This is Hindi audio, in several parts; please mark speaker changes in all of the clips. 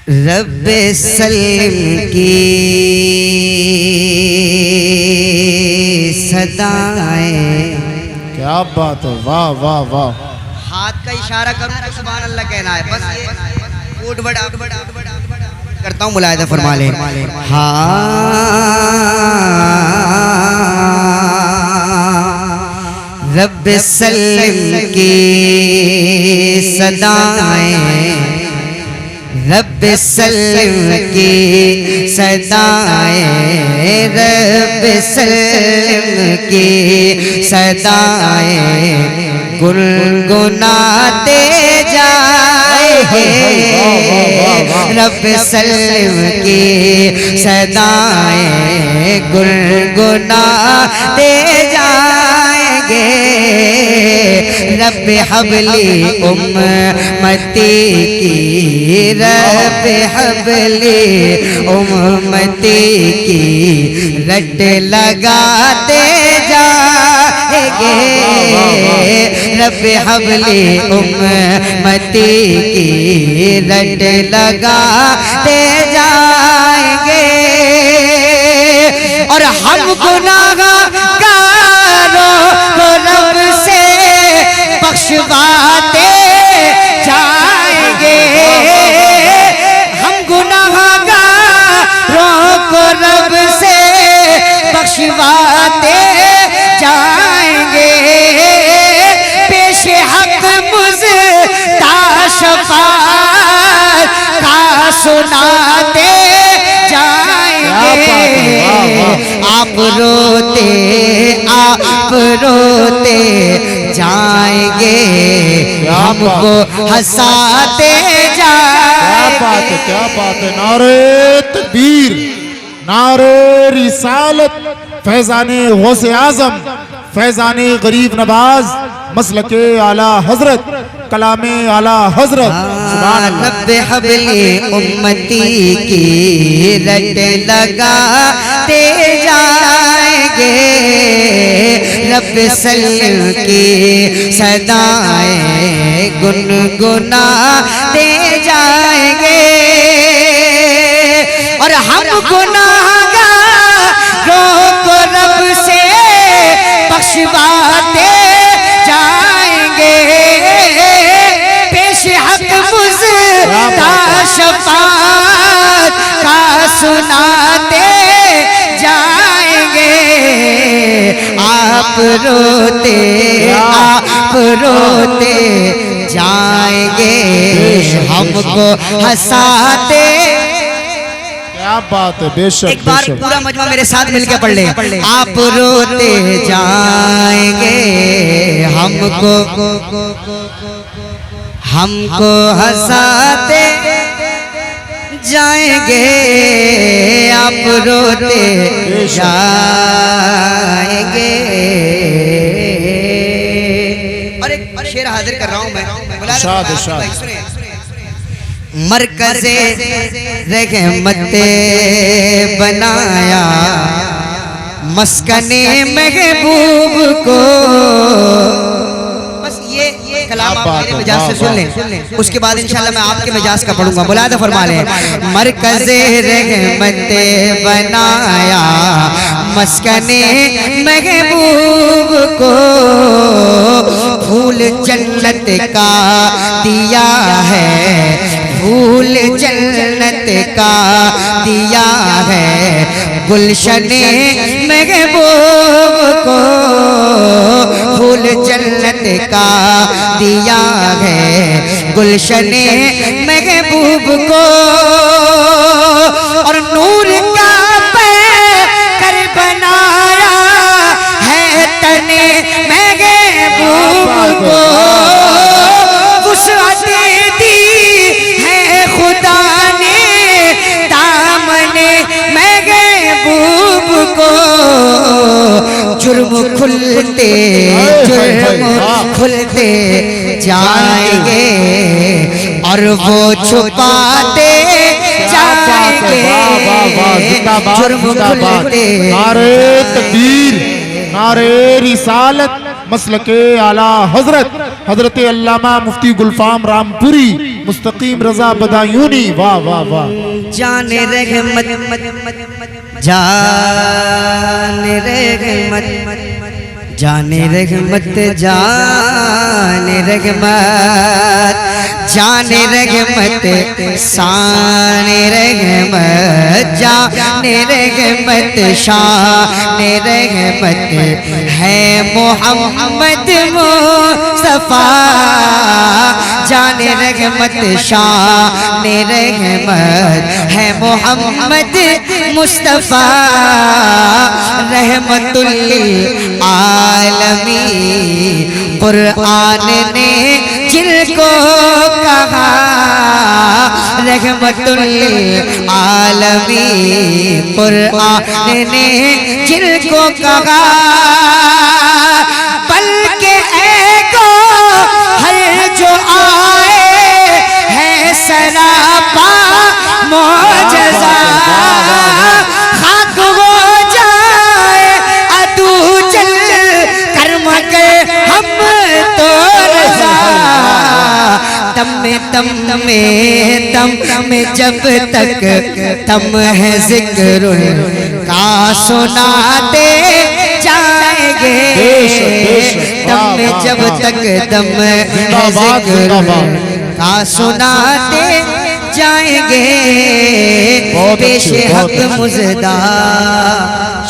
Speaker 1: रब्बे सल्लिम की सदाएं।
Speaker 2: क्या बात है, वाह वाह वाह।
Speaker 1: हाथ का इशारा करूं तो सुभान अल्लाह कहना है, बस ये ऊट बड़ा करता हूँ, मुलाहिदा फरमा ले। हाँ रब्बे सल्लिम की सदाएं, रब्बे सल्लिम की सदाएं, रब्बे सल्लिम की सदाएं गुनगुनाते जाएंगे। रब्बे सल्लिम की सदाएं गुनगुनाते जाएंगे। रब्बे हबली उम्मती की, रब्बे हबली उम्मती की रट लगाते जाएंगे। रब्बे हबली उम्मती की रट लगाते जाएंगे। और हम गुनाहगारों को रब से बख्शवाते जाएंगे। हम गुनाहगारों को रब से बख्शवाते जाएंगे। पेश हक मुज़्ता शफ़ाअत का सुनाते जाएंगे। आप रोते जाएंगे, हमको हंसाते जाएंगे।
Speaker 2: क्या बात है, नारे तकबीर, नारे रिसालत, फैज़ाने गौसे आज़म, फैज़ाने गरीब नवाज, मसलके आला हजरत, कलामे आला हजरत।
Speaker 1: रब्बे हबली उम्मती की रट लगाते जाएंगे। रब्बे सल्लिम की सदाएं गुनगुनाते जाएंगे। और हम गुनाहगारों को रब से बख्शवाते जाएंगे। पेश हक मुज़्ता शफ़ाअत का सुनाते जाएंगे। आप रोते जाएंगे, हमको हंसाते।
Speaker 2: क्या बात है, बेशक।
Speaker 1: एक बार पूरा मजमा मेरे साथ मिलके पढ़ ले। आप रोते जाएंगे, हमको हंसाते जाएंगे। आप रोते जाएंगे। और एक शेर हाजिर कर रहा हूँ मैं, मरकज़े रहमते बनाया मस्कने महबूब को। बस ये कलाम आप मेरे मिजाज से सुन लें, उसके बाद इंशाल्लाह मैं आपके मिजाज का पढ़ूंगा। मुलाहिदा फरमा लें। मरकज़े रहमते बनाया मस्कने महबूब को, फूल जन्नत का दिया है, फूल जन्नत का दिया है गुलशने महबूब को। फूल जन्नत का दिया है गुलशने महबूब को। और नूर का पैकर बनाया है तने महबूब को। वुसअत दी है खुदा ने दामने महबूब को। जुर्म खुलते जाएंगे और वो छुपाते जाएंगे। जुर्म खुलते।
Speaker 2: नारे तकबीर, नारे रिसालत, मसलके आला हजरत हजरत अल्लामा मुफ्ती गुलफाम रामपुरी मुस्तकीम रजा बदायूनी। वाह वाह वाह।
Speaker 1: जाने रहमत जाने रहमत जाने रहमत जाने रहमत जाने रहमत शाने रहमत जाने रहमत शाने रहमत है मोहम्मद मुस्तफा। जाने रहमत शाने रहमत है मोहम्मद मुस्तफा। रहमतुल आलमी कुरान ने जिनको कहा, रहमतुल आलमी कुरान ने जिनको कहा। बल्कि एको हर जो आए है सरापा मौजज़ा। खाक हो जाए अदू चल कर्म के हम तो रज़ा। दम में जब तक दम है जिक्र का सुनाते जाएंगे। दम में जब तक दम है जिक्र का सुनाते जाएंगे। पेश हक मुजदा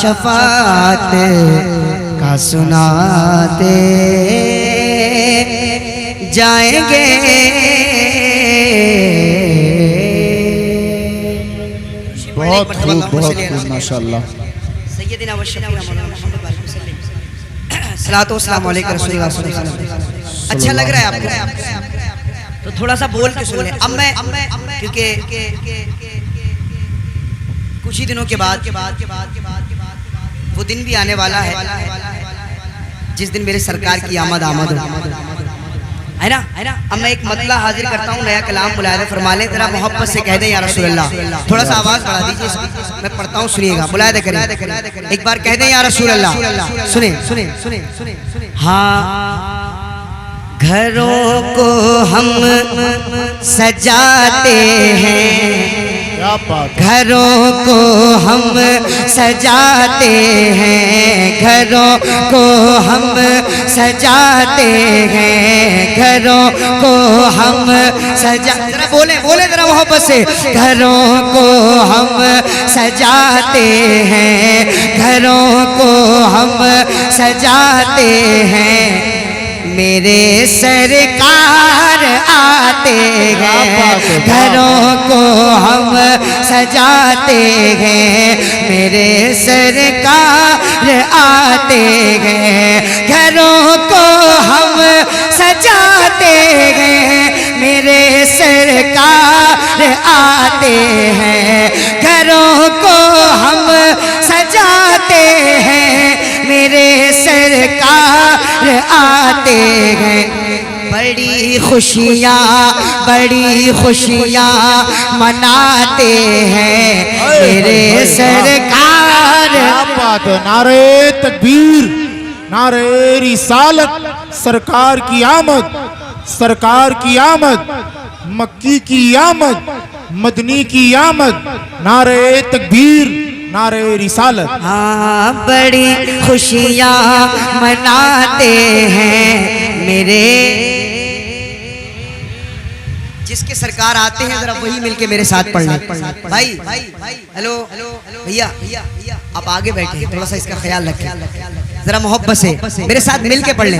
Speaker 1: शफात का सुनाते जाएंगे।
Speaker 2: बहुत खूब माशाअल्लाह।
Speaker 1: सय्यदना व शफीना मौलाना मुहम्मद वाले वसल्लम सलातो वस्सलाम अलैका रसूलुल्लाह सल्लल्लाहु अलैहि वसल्लम। अच्छा लग रहा है आपको तो थोड़ा सा बोल के सुन ले। अब मैं क्योंकि कुछ ही दिनों के बाद वो दिन भी आने वाला है जिस दिन मेरे सरकार की आमद है ना। अब मैं एक मतला हाजिर करता हूँ, नया कलाम मुलाहिदा फरमा लें। जरा मोहब्बत से कह दें या रसूल अल्लाह। थोड़ा सा आवाज बढ़ा दीजिए, मैं पढ़ता हूँ, सुनिएगा, मुलाहिदा करें। एक बार कह दें या रसूल अल्लाह। सुने। हाँ घरों को हम सजाते हैं,
Speaker 2: क्या बात।
Speaker 1: घरों को हम सजाते हैं, घरों को हम सजाते हैं, घरों को हम जरा बोले जरा मोहब्बत से। घरों को हम सजाते हैं, घरों को हम सजाते हैं। मेरे सरकार आते हैं, घरों को हम सजाते हैं। मेरे सरकार आते हैं, घरों को हम सजाते हैं। मेरे सरकार आते हैं, घरों को हम सजाते हैं। मेरे सरकार आते हैं। बड़ी खुशियाँ मनाते हैं मेरे सरकार।
Speaker 2: क्या बात है। नारे तकबीर, नारे रिसालत। सरकार की आमद, सरकार की आमद, मक्की की आमद, मदनी की आमद। नारे तकबीर, नारे रिसालत।
Speaker 1: हाँ बड़ी खुशियाँ मनाते हैं मेरे। जिसके सरकार आते हैं जरा वही मिलके मेरे साथ पढ़ लें। भाई हेलो भैया आप आगे बैठे, थोड़ा सा इसका ख्याल रखें, जरा मोहब्बत से मेरे साथ मिलके पढ़ लें।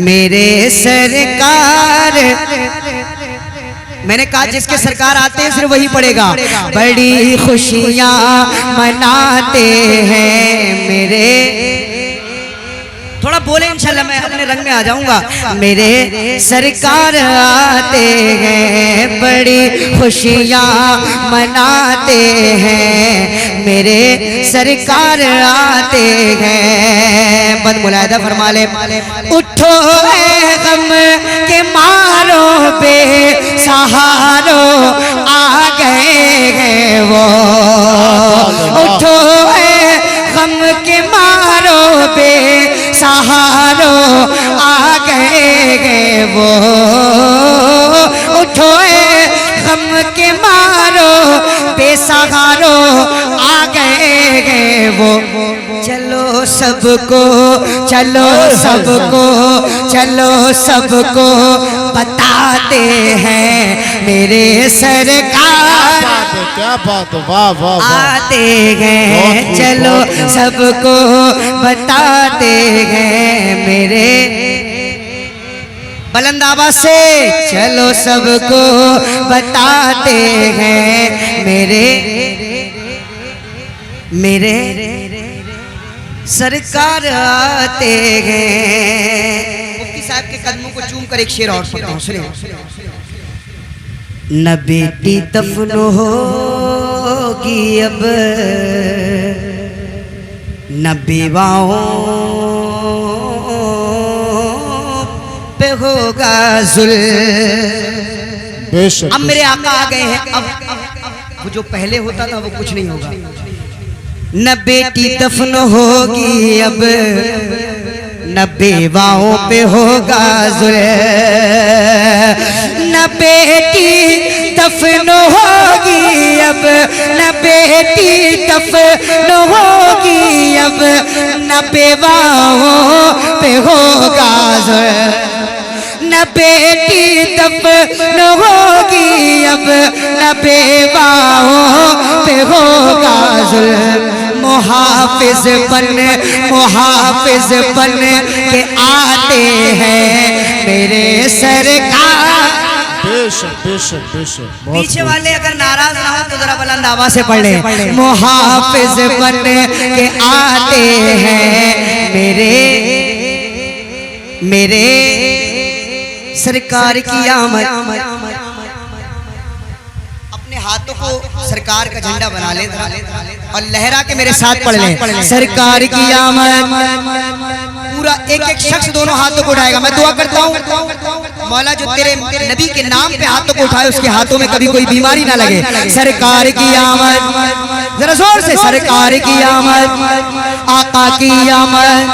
Speaker 1: मेरे सरकार, मैंने कहा जिसके सरकार आते हैं सिर्फ वही पड़ेगा। बड़ी खुशियाँ मनाते हैं मेरे। थोड़ा बोले इंशाल्लाह, मैं अपने रंग में आ जाऊंगा। मेरे सरकार आते हैं, बड़ी खुशियाँ मनाते हैं। मेरे सरकार आते हैं। बद मुलाहिदा फरमा ले। उठो ए गम के मारो पे सहारो आ गए हैं वो। उठो ए गम के मारो पे सहारो वो चलो सबको चलो सबको चलो सबको बताते हैं मेरे सरकार
Speaker 2: क्या बात है, वाह वाह वाह।
Speaker 1: आते हैं चलो सबको बताते हैं मेरे बुलंद आवाज से चलो सबको बताते हैं मेरे सरकार आते हैं। मुफ्ती साहब के कदमों को चूम कर एक शेर और पढ़ता हूं, सुनिए। न बेटी दफन होगी अब न बेवाओं पे होगा जुल्म।
Speaker 2: बेशक
Speaker 1: अब मेरे आका आ गए हैं, अब वो जो पहले होता था वो कुछ नहीं होगा। न बेटी दफन होगी अब न बेवाओं पे होगा जुल्म। न बेटी दफन होगी अब न बेटी दफन होगी अब न बेवाओं पे होगा जुल्म। न बेटी दफन होगी अब न बेवाओं पे होगा जुल्म। मुहाफिज बन के आते हैं मेरे सरकार।
Speaker 2: बेशक बेशक बेशक।
Speaker 1: पीछे वाले अगर नाराज ना हो तो जरा बुलंद आवाज से पढ़ ले। मुहाफिज बन के आते हैं मेरे सरकार की आमद। अपने हाथों को सरकार का झंडा बना ले और लहरा के मेरे साथ पढ़ ले। सरकार की आमद। पूरा एक एक शख्स दोनों हाथों को उठाएगा। मैं दुआ करता हूँ मौला जो तेरे नबी के नाम पे हाथों को उठाए उसके हाथों में कभी कोई बीमारी ना लगे। सरकार की आमद, जरा जोर से। सरकार की आमद, आका की आमद,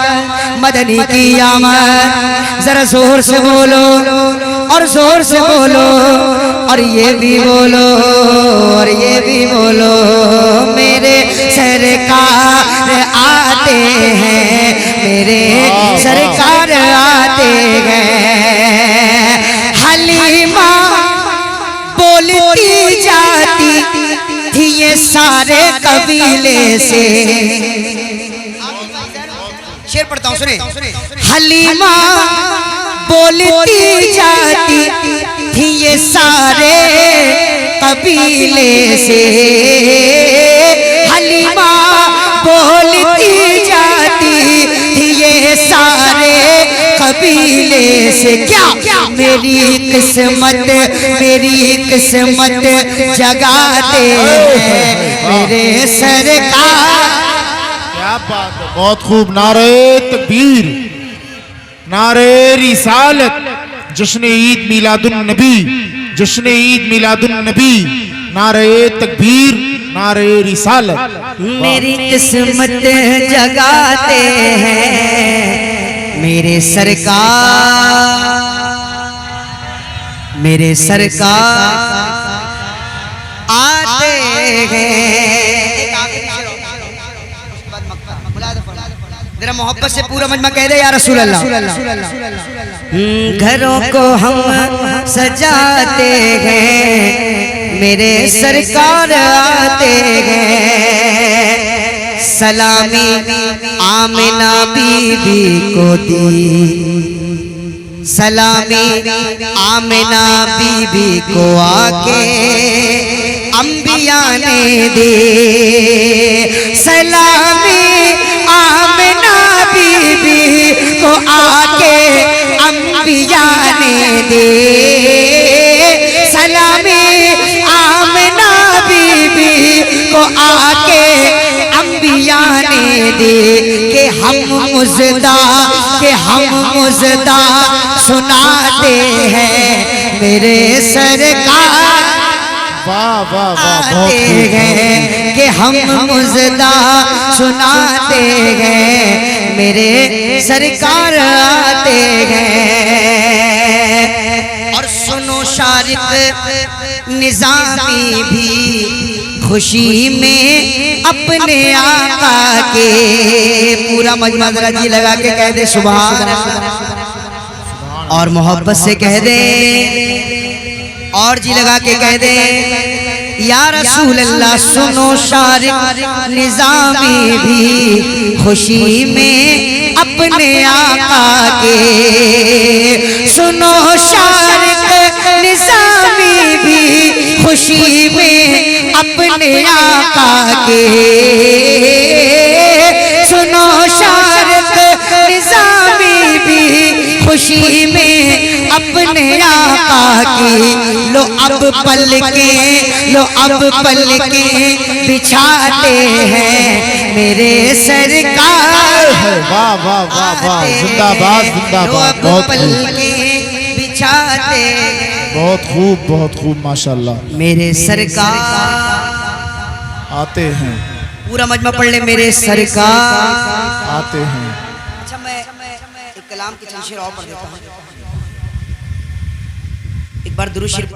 Speaker 1: मदनी की आमद। जरा जोर से बोलो और जोर से बोलो और ये भी बोलो और ये भी बोलो। मेरे सरकार आते हैं मेरे सरकार आते हैं। हलीमा बोलती जाती थी ये सारे कबीले से। शेर पढ़ता हूँ, सुने। हलीमा बोलती जाती थी ये सारे कबीले से। हलीमा बोलती जाती थी ये सारे कबीले से। क्या मेरी किस्मत जगाते हैं मेरे सरकार।
Speaker 2: क्या बात है, बहुत खूब। नारे तकबीर, नारे रिसालत, जश्न ईद मिलादुन नबी, जश्न ईद मिलादुन नबी। नारे तकबीर, नारे रिसालत।
Speaker 1: मेरी किस्मत जगाते हैं मेरे सरकार आते हैं। जरा मोहब्बत से पूरा मजमा कह दे या रसूल अल्लाह। घरों को हम सजाते हैं मेरे सरकार आते हैं। सलामी आमिना बीबी को दी, सलामी आमिना बीबी को आके अंबिया ने दी। सलामी आमिना बीबी को आके अंबिया ने दे। सलामी आमिना बीबी को आके अंबिया ने दे। कि हम मुजदा सुनाते हैं मेरे सरकार
Speaker 2: वाह वाह वाह।
Speaker 1: आते हैं कि हम मुजदा सुनाते हैं मेरे सरकार आते हैं। और सुनो शारिक निजामी भी खुशी में अपने आका के। पूरा मजमा जरा जी लगा के कह दे सुभान अल्लाह, और मोहब्बत से कह दे, और जी लगा के कह दे या रसूल अल्लाह। सुनो शारिक निजामी भी खुशी में अपने आका के। सुनो शारिक निजामी भी खुशी में अपने आका के। सुनो शारिक निजामी भी खुशी में अपने आका की। लो अब पल के बिछाते हैं मेरे सरकार।
Speaker 2: वाह वाह वाह वाह, जिंदाबाद जिंदाबाद। बहुत
Speaker 1: पल
Speaker 2: खूब,
Speaker 1: के बिछाते,
Speaker 2: बहुत खूब माशाल्लाह।
Speaker 1: मेरे सरकार
Speaker 2: आते हैं,
Speaker 1: पूरा मजमा पढ़ ले, मेरे सरकार
Speaker 2: आते हैं।
Speaker 1: अच्छा मैं एक कलाम की चंद शेर और पढ़ देता हूँ। एक बार दुरूद शरीफ